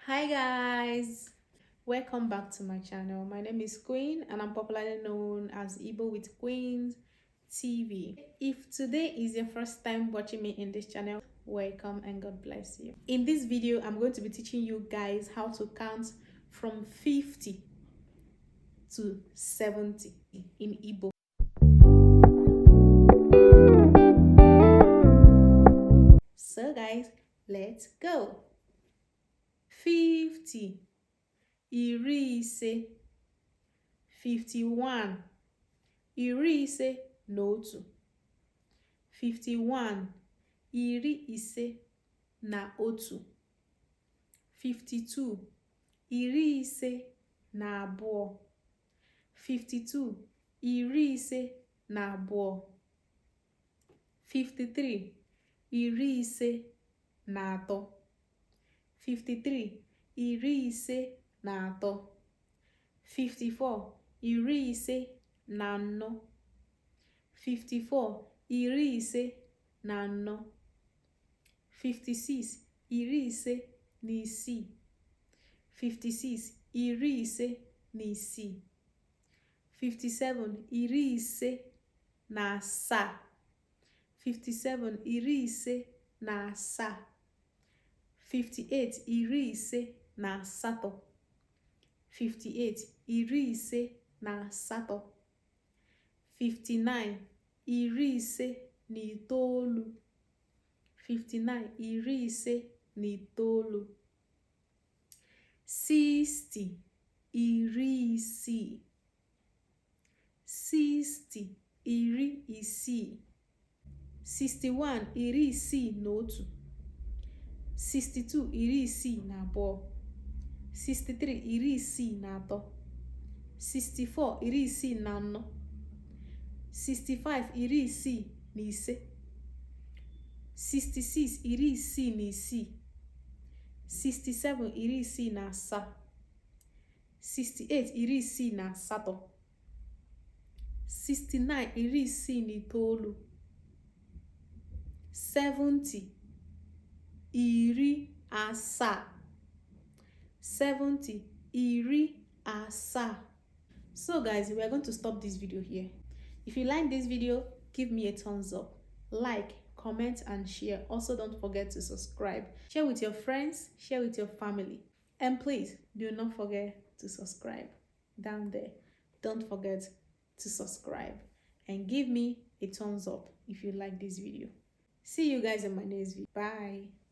Hi guys, welcome back to my channel. My name is Queen and I'm popularly known as Igbo with Queens TV. If today is your first time watching me in this channel, welcome and God bless you. In this video, I'm going to be teaching you guys how to count from 50 to 70 in Igbo. So guys, let's go. 50, iri ise, 51, iri ise na otu, 51, iri ise na otu, 52, iri ise na abụọ, 52, iri ise na abụọ, 53, iri ise na atọ, 53, iri ise na atọ, 54, iri ise na anọ, 54, iri ise na anọ, 56, iri ise na isii, 56, iri ise na isii, 57, iri ise na asaa, 57, iri ise na asaa, 58, iri ise na asatọ, 58, iri ise na asatọ, 59, iri ise na itoolu, 59, iri ise na itoolu, 60, iri isii, 60, iri isii, 61, iri isii na otu, 62, iri isii na abụọ, 63, iri isii na atọ, 64, iri isii na anọ, 65, iri isii na ise, 66, iri isii na isii, 67, iri isii na asaa, 68, iri isii na asatọ, 69, iri isii na itoolu, 70, iri asaa, 70, iri asaa. So guys, we are going to stop this video here. If you like this video, give me a thumbs up, like, comment and share. Also, don't forget to subscribe. Share with your friends, share with your family, and please do not forget to subscribe down there. Don't forget to subscribe and give me a thumbs up if you like this video. See you guys in my next video. Bye.